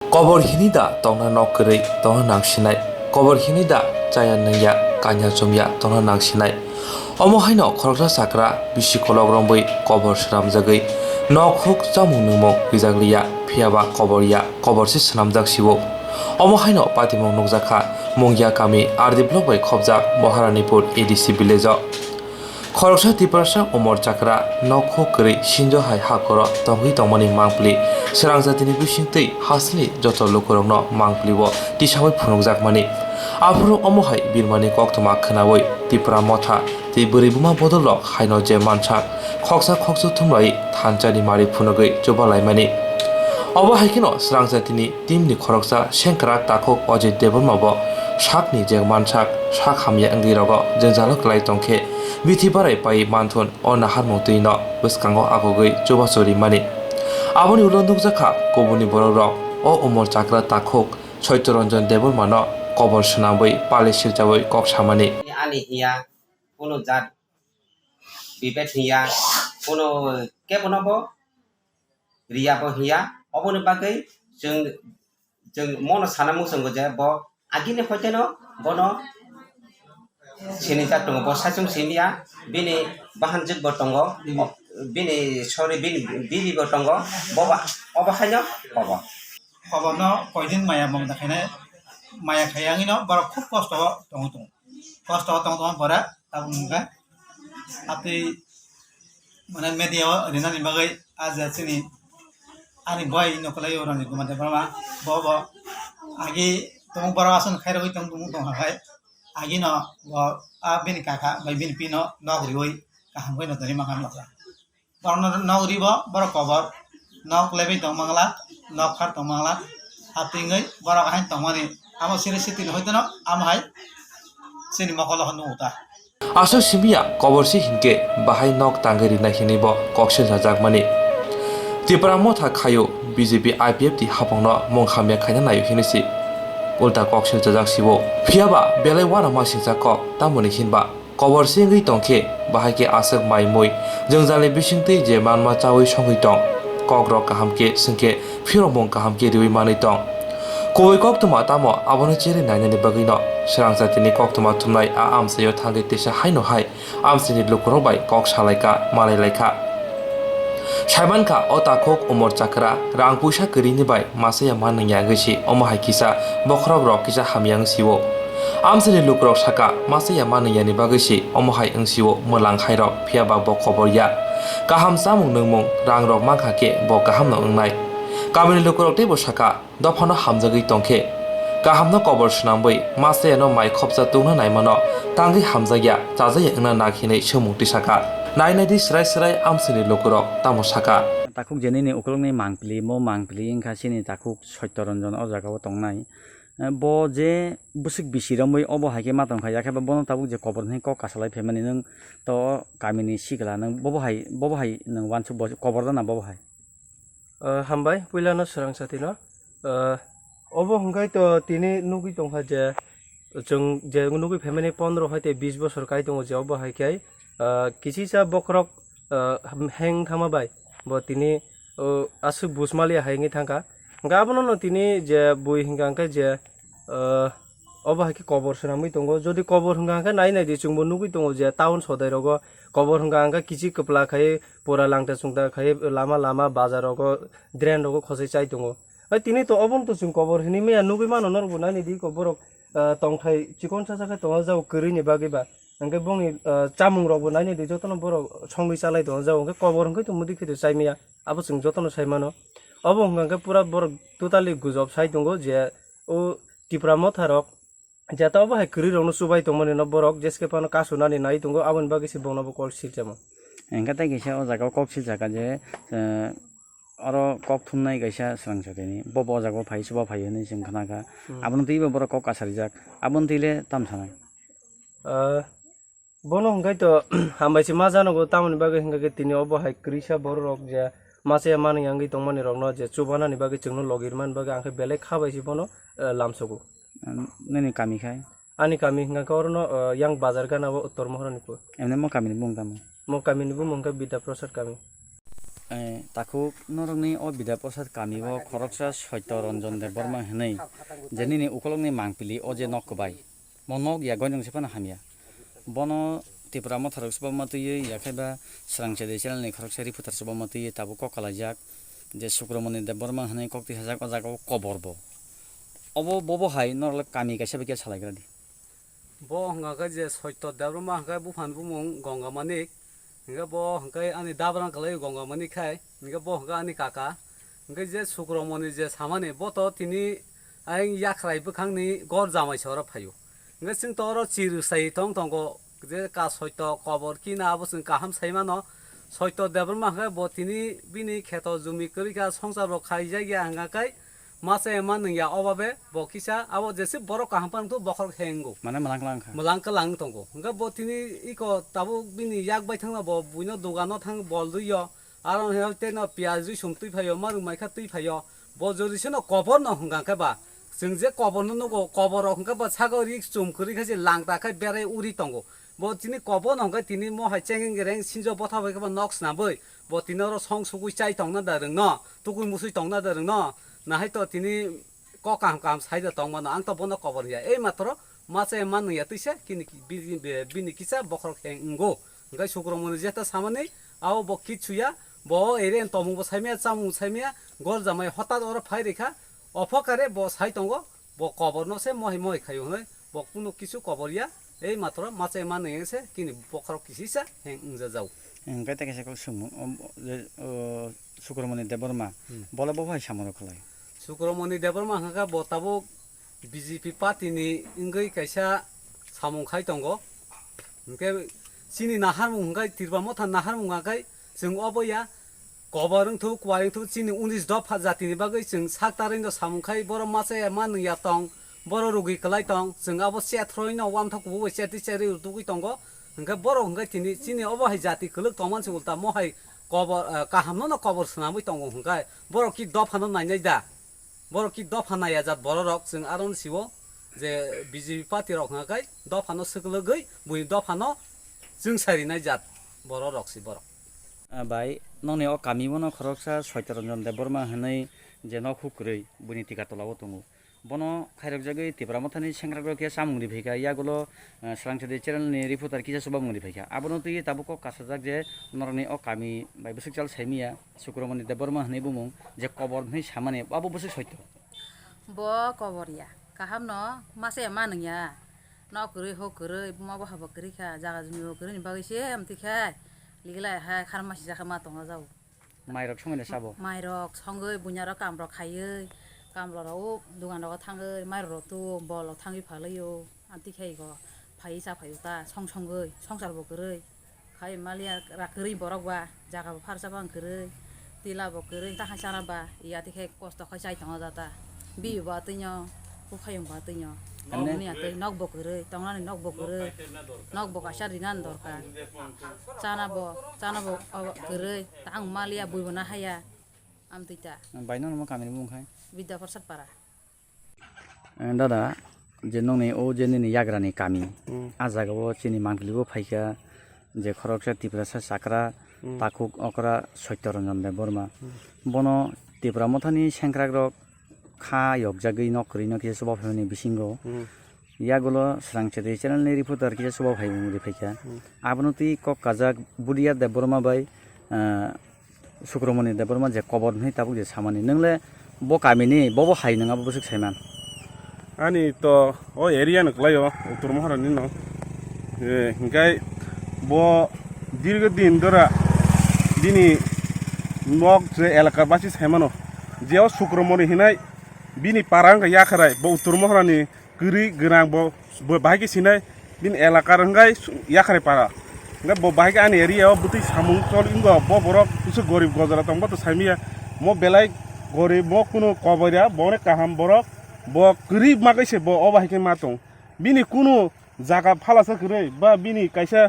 Kobor hinida tongna nokkerei tongna nangsinai kobor hinida chaya nangya kanya chomya tongna nangsinai omo haino khoroksa sakra bisi kolog romboi kobor sramjagoi nok huk chamung nungmung bijakliya phiaba kobor si swnamjak sibo omo haino patimong nukjakha mungya kami ardi block bai khobjak Maharanipur ADC village o khoroksa tiprasa omor chakra nok huk kwrwi sinjo hai hakoro tongwi tongmani mangpli srangjatini bisingtwi hasni joto lukurokno mangplibo tisawai phunukjakmani afro omo hai birmani koktoma khnawi tipra motha tei bwrwi buma bodolok haino je mansak khoksa thumlai thanchani mari phunugui chubalaimani obo haikino srangjatini timni khoroksa sengkrak takhok Ajit Debormabo sakni je mansak sak hamya anggirogo jengjalo klai tongkhe bithi barai pai manthun o nahar mutui no bwskango agogoi chubachori mani aboni ulo nukjakha kobuni borok o umor chakra takhok Saityaranjan Deborma no kobor swnambui pali siljawai kok samani ani hiya কোনো জাত বিভেদ হিয়া কোনো কেবনবো রিয়াবো হিয়া অবনি বাগै जों मनो साना मुसंगो जे ब आगिनि हयतेनो बनो सिनि जात दङ ब सासुं सिनिया बिनि बाहानजिक ब दङ बिनि सरि बिनि ब दङ बबा अबहायनो बबा खबरनो कयदिन माया ममदाखायनो माया खायांगिनो बारा खूब कष्ट दङ बारा ताबुंगा आते माने मेडिया रिनानि बागै आज सिनि ani boy nokolai orang itu macam apa bawa agi tong barawasan khair hoi tong hai agi no bini kakak bai bini pino nogri hoi kaham hoi no tari makan laksa baru nogri baru cover nog lebi tong mangla nog khar tong mangla hati ngai baru kahin tong mani amo sini sitil hoi no am hai sini makolah honu uta asok simia kobor si hinke bahai nok tanggeri na hinibo koksen sajak mani Tipra motha khayo BJP IPF ti hapongno mongkhamya khaina nayo hinisi ulta kokse jajak sibo phiaba belai wara ma singja kok tamoni hinba kobor singui tongkhe bahai asak mai moi jongjale bisingtei je manma chawi songui tong kokrok kahamke singke phiromong kahamke riwi mani tong koi koktuma tamo abono chere nainani bagino srangjatini koktuma thumnai a amsayo thangai tesa haino hai amsini lukrobai kok salaika malai laika Saimanka o takhok umor chakra rang puisa krini bai masaya mannya gisi omo haikisa bokhrok rok kisa hamyang siwo amsini lukrok saka masaya mannya ni bagisi omo hai angsiwo molang khairok phiaba bo khoborya kaham samung nungmung rang rok makhake bo kaham no ungnai kamini lukrok tebo saka dofano hamjagui tongkhe kaham no kobor snambui masaya no mai khopsa tungna naimano tangi hamjagya chajaya ungna nakhinai somungti saka nainadi srai amsini lukurok tamo saka takuk jenini ukulungni mangpili ingkha sini takuk Saityaranjan o jagao tongnai bo je busik bisiramoi obo haike matongkha yakheba bono tabuk je kobor ni kok kasalai phemani nung to kamini sikla nung bobo hai nung wansu kobor na bobo hai hambai puilano srangsatino obo hungkai to tini nugui tongkha je जों जे nugui phemani 15 hoite 20 বছর kai tongo je obo haikai kisisa bokrok heng thama bai bo tini asu busmali haingi thangka gabono no tini je bui hingangka je obo haiki kobor sramui tongo jodi kobor hingangka nai di chungbo nugui tongo je town sodai rogo kobor hingangka kichi kapla khai pora langta chungta khai lama bazar rogo drain rogo khosai chai tongo tini to obon to chung kobor hini me nugui mano norgo nani di koborok tongthai chikon sa sa tonga jau krini bagiba angke bongni chamung rok bo naini di jotono borok songui chalai dong jao angke kobor hingke to mudi khitu chaimia abo chung jotono saimano obo hingke pura borok totally gujob sai tongo je o tipra motha rok je ta obo hai kri rok no subai tongmani no borok jeske pano kasunani nai tongo abon bagisi bongno bo kol siljamo engka tai gisa o jaga kok siljaka je aro kok thumnai gaisa srangsatini bobo jago phai suba phai ni sing khanaka abon tibe borok kok kasarijak abon tile tamsanai bono hingkai to hambaisi ma janogo tamoni bagui hingke tini obo hai krisa borok je masaya mani yangi tongmani rokno je chubanani bagui chungno logirman bagui angke belai khabaisi bono lamsogo nani kami khai ani kami hingka orno yang bazar gana bo uttor Maharanipur emne mo kami bungtam mo kami ni bumungka Bida Prasad kami তাকুক নরংনি ও বিদ্যা প্রসাদ কামিও খরকসা সত্য রঞ্জন দেব বর্মা হেनै যেনিনি উকলংনি মাংপিলি ও যে নকবাই মনক ইয়া গয়নং সেপানা হামিয়া বনো ত্রিপুরা মথারক সবা মাতুয়ে ইয়াখাইবা স্রাংসে দে চ্যানেলनि খরকসারি ফুতার সবা মাতুয়ে তাবো ককালাইজাক যে শুক্রমণি দেব Varma হেनै কক্তি হাজাক অজাগাও কবরব of Bob high নরলে কামি গাইসা বেকে সালাইग्रा দি bo hangga je soito dabrama hangga bufan bumung gonga manik hangga bo hangga ani dabrang kalai gonga manik khai hangga bo hangga ani kaka hangga je sukromoni je samane bo to tini aing yakrai bukhangni gor jamai sora phayo hangga sing toro chiru sai tong tongo je ka soito kobor kina abusung kaham saimano soito dabrama hangga bo tini bini kheto jumi kurika songsar ro khai jaya hangga kai masa eman ya obabe bokisa abo jesi boro kahampan tu bokor hengo মানে মালাংলাং খা malangka lang tongo hingga bo tini iko tabu bini yak bai thangna bo buino dogano thang bol duyo aron helte no piaz ju sumtui phayo maru mai kha tui phayo bo jori no kobor no hingga ka ba जों जे cover no go kobor hingga ba sagori chumkuri kha je langta kha bere uri tongo bo tini kobor no hingga tini mo hai chengeng gereng sinjo botha bai ka ba nox na bai bo tinoro song sugui chai tongna da reng no tukui musui tongna da reng no na hai to tini ko kam sai da tong ma ang to bono kobor ya ei matro mace man ya tise kini bini kisa bokhor ngo ngai sukromoni jeta samane ao bo kichuya bo eren tomu bo saimia chamu saimia gol jamai hotat or phai rekha অফকারে ব সাই তঙ্গ ব কবর নসে মহি মহি খাই হই ব কোনো কিছু কবরিয়া এই মাত্র মাছে মানে এসে কিনি বখর কিসিসা হেং উজা যাও গাই তাকে সাকল সুমু শুক্রমণি দেব বর্মা বলে বব হাই সামর খলাই সুক্রমণি দেবরমা হাঙ্কা বতাবো বিজেপি পার্টিনি ইংগৈ কাইসা সামং খাই তঙ্গ ইনকে চিনি নাহার মুंगाय तिरबा मथा नाहार मुंगाय जों अबया कबरं थु क्वारिं थु चिनि 19 दफा जातिनि बागै जों साकतारिन द सामुखाय बर मासे मान या तंग बर रुगि कलाय तंग जों आबो सेथ्रय न वाम थकु बो सेति सेरि दुगि तंग हंगा बर हंगा तिनि चिनि अबहाय जाति कलक तमान से उल्टा मोहाय कबर काहामनो न कबर सनामै तंग हंगाय बर कि दफा न नायनाय दा बर कि दफा नाया जात बर रक जों आरन सिवो जे बिजेपि पार्टी रक हंगाय दफा न सकलगै बुइ दफा न जों सारिनाय जात बर रकसि बर बाय नंनि अ कामिमोन खरकसा सत्यरंजन देब बर्मा हेनै जे न खुक्रै बुनि टिका तलाव तंगु बनो खायरक जगै तिब्रा मथानि सेंग्राग्र के सामुंगरि फैका यागुलो स्रांसदे चेनेलनि रिपोर्टार किसा सुबा मुंगरि फैका आबनो तुइ ताबुको कासाजाक जे नरनि अ कामि बाय बसुक चाल साइमिया शुक्रमनि देब बर्मा हेनै बुमुं जे कबर नै सामाने बाबु बसुक सत्य ब कबरिया काहाम न मासे मानया न करै हो करै बुमा बहाबा करै खा जागा जुनि हो करै नि बागैसे आमतिखाय लिगला हा खारमासि जाखा मा तंगा जाव माइरक संगैना साबो माइरक संगै बुन्यार कामरक खायै कामलराव दुगानाव थाङै माइरक तु बल थाङै फालैयो आमतिखाय ग फायै साफायता संगै संसारबो करै खाय मालिया राखरै बरगवा जागाबो फारसाबा अंकरै तिलाबो करै ताहा साराबा इयातिखाय कष्ट खाय साइ तंगा जाता बिबा तैनो उफायं बा Taino Ini ate nok bokere, tonglan nok bokere, nok bokasar dinan dorkan. Cana bo kere, tang malia buibona haya, am tita. Baino nama kami ni mungkai. Bida persat para. Dada, jenong ni o jenin ni yagra ni kami. Azaga bo cini mangkili bo paika, je khoroksa tiprasa sakra, takuk okra soitoronjon de borma. Bono tipra mothani sengkragrok खा यगजागै नकरि न किसा सुबा फाइनि बिसिंगो यागुलो स्रांचेदे चेनेलनि reporter किसा सुबा phi मुरि फैका आबनो ति क काजाक बुडिया देब Burma bye शुक्रमनि देब Burma जे cover नै ताबुक जे सामानि नंले ब कामिनि बबो हाइ नङाबो बसुक साइमान ani to o area no klayo utur maharani no hingai bo দীর্ঘদিন ধরে দিনি মগ যে এলাকার বাসি সাইমানো যেও শুক্রমনি হিনাই বিনি পারাং ইয়াখারাই ব উত্তর মহারানি গরি গরাং ব বাহাগি সিনাই বিন এলাকার হঙ্গাই ইয়াখারাই পারা হঙ্গাই ব বাহাগি আনি এরিয়াও বুতি সামুং চল ইঙ্গ ব বরক কিছু গরিব গজরা তংবা তো সাইমিয়া ম বেলাই গরিব ম কোনো কবরিয়া বনে কাহাম বরক ব গরিব মাগাইছে ব অবাহিকে মাতং বিনি কোনো জায়গা ফালাসা করে বা বিনি কাইসা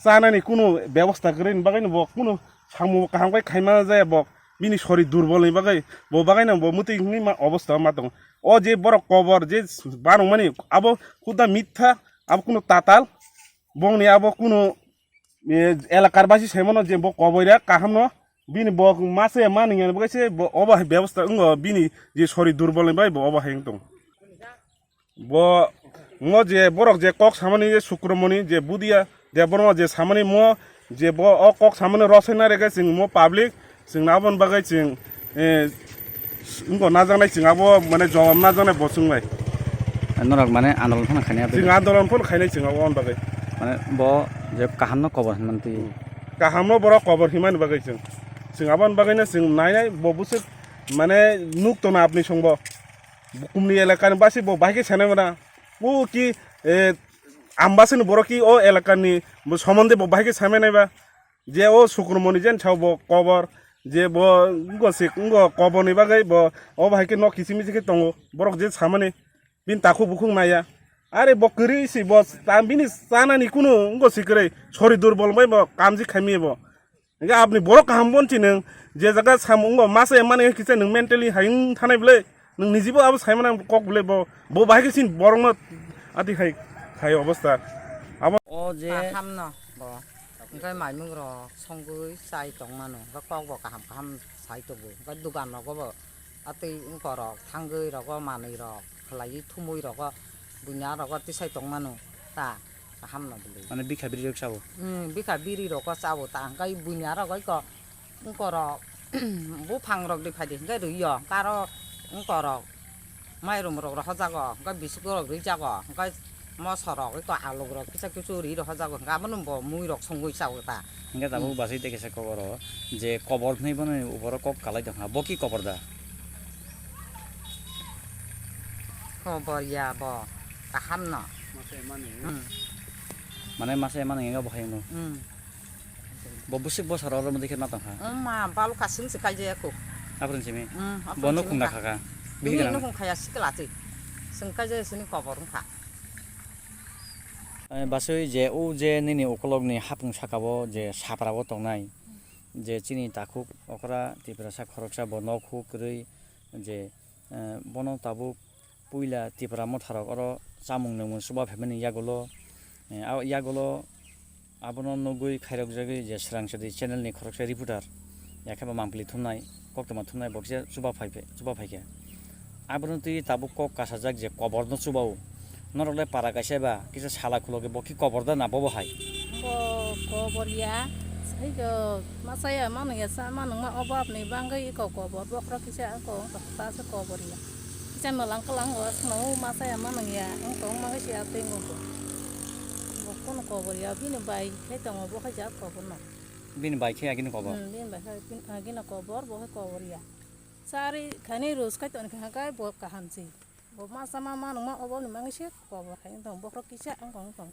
চানানি কোনো ব্যবস্থা করে বাগাইনো ব কোনো সামু কাহামগাই খাইমা যায় ব বিনি শরীর দুর্বল বাগাই ব বাগাই না ব মুতি অবস্থা মাতং ও যে বড় কবর যে বারং মানে আবো খুদা মিথ্যা আবো কোনো তাতাল বংনি আবো কোনো এলাকার বাসি সেমন যে ব কবরিয়া কাহাম bini bo mase mani ngene bagaise bo oba ব্যবস্থা bini je sori durbol bai bo oba heng tong bo ngo je borok je kok samani je sukromoni je budia je borok je samani mo je bo o kok samani rosena rega sing mo public sing nabon bagai sing najangnai sing abo mane jawab najangnai bo sungbai নরক মানে আন্দোলন phone খাইনি sing andolan pun khainai sing abo on bagai মানে ব যে কাহান্ন কবর মানে তুই kahamno borok kobor himan bagai sing abon bagai na sing nai bo busuk mane nuk to na apni songbo bukumni eলাকার basi bo bahike sene mana ও কি আমবাসিন বড় কি ও এলাকানি সম্বন্ধে bo bahike same nai ba je o sukromoni jen chau bo kobor je bo sik koboni bagai bo o bahike no kisimi jike tongo borok je samane bin taku bukung naya আরে বকরি C বস তামিনি সানানি কুনো sikre সরি দুর্বল বাই bo kamji খাইমি bo nga আপনি বড় কাহাম বনছি নং যে জায়গা সামুঙ্গ মাসে মানে কিছে নং মেন্টালি হাইং থানাই বলে নং নিজিবো আবো সাইমানা কক বলে bo বাহিকে সিন বরং আতি খাই অবস্থা ও যে hamno bo ngai mai mung ro songgui sai tong mano ga kok bo kaham sai to bo ga dugan ro go bo ati ko ro thanggui ro go mani ro khlai thumui ro go bunya ro go ti sai tong mano ta hamno bole মানে বিখা বিরি চাবো bika biri ro go sawo ta ngai bunya ro go ko ro bu phang ro di phai di ngai ru yo ka ro ko ro mai rum ro ro ha ja go ga bisuk ro ri ja go ngai mo sorok ko alog ro kisa kusuri ro ha ja go ga manum bo mui ro songgui sawo ta ইংকা তাবো বাসি দেখেছে কবর যে কবর নেই বনে উপর cock কালাই দেখা বকি কবর দা ko bo ya bo hamno মানে মাসে মানে ইংকা বহাই নো ববুসিক বছর আর মধ্যে খেত মাতা ma balu kasing sekai je ko আপন সিমি বনো খুংনা খাকা bihi no kung khaya sikla ti sengkai je sini kobor kha বাসই যে ও যে নিনি ওকলগনি হাপুং সাকাবো যে সাপরাবো তংনাই যে চিনি তাকুক অকরা তিপ্রাসা খরকসা বনখু কই যে বন তাবুক পুইলা তিপ্রা মথারক অর চামুং নমু সুবা ফেমেনি ইয়াগলো আবন নগৈ খাইরক জাগৈ যে স্রাংসদি চ্যানেলনি খরকসা রিপোর্টার একেবা মাংপলি থুনাই কক্তমা থুনাই বক্সে সুবা ফাইকে আবন তুই তাবুক কক কাসাজাক যে কবর ন সুবাও নরলে পারা গাইসাইবা কিছু সালা খুলকে বকি কবর দা না বব হাই kobor ya sai jo masaya manu ya sa manu ma obab ni bangai ko kobor bokro kisa ko ta sa kobor ya kisa melang kelang was mau masaya manu ya ko ma ga sia tengo ko bokon kobor ya bini bai kai tong bo ka ja kobor no বিন বাইকে again কবর bin bai kai bin agina kobor bo kobor ya sari khani rus kai ton kai bo ka hansi bo ma sama manu ma obab ni mangi sia kobor kai tong bokro kisa ang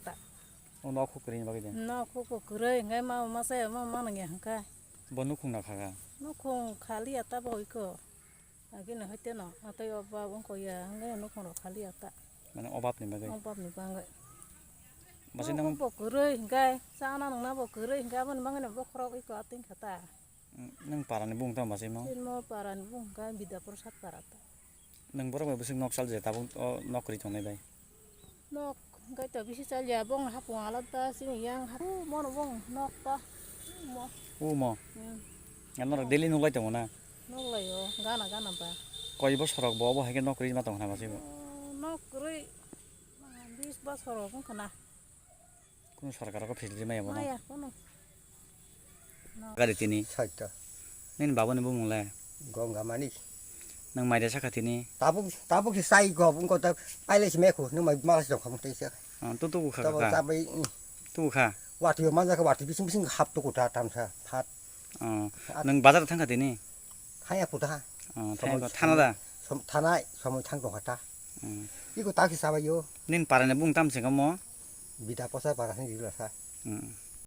ta ও ন খুকরিন বাকি দেন no ko kure ngai ma masaya ma manu ya kai বনু খুংনা খাকা nó không khali ata boy ko agi na hote no ata yo ba bon ko ya ngai no không khali ata মানে অভাব নেই বাকি ông bab ni bangai মাসে নাম nó bo kure ngai sa na na bo kure ngai bon bangai na bo khro ko ating khata nang parane bung ta মাসে no tin mo paran bung ngai bida prasad parata nang boro busuk nok sal je tabung nokri tonai bai no ngai to bisi sal ya bong hapu ala ta sini yang hapu mo no bong nok ta mo ও ম নর daily নলাই তো না no lai yo gana ba কয় বছরক Bob হাইকে নকরি মাতং না মাসে no kure 20 বছর bong kana কোন সরকারক ফেসিলিটি মাই বনা maya kono গাড়ি তিনি সাইটা নিন বাবনে বুমলে গঙ্গামানি nang mai da sakatini tabuk si sai go bung ko ta ai le si me ko nu mai malas dong kamu tei sia tu tu kha ta ka ta bai tu kha wa ti ma ja ka wa ti bising bising hap to ko ta tam sa phat nang bazar thangkatini haya ko ta thana da thanai samoi thang dong ta i ko ta ki sa ba yo nin parane bung tam se mo bida posa para ni la sa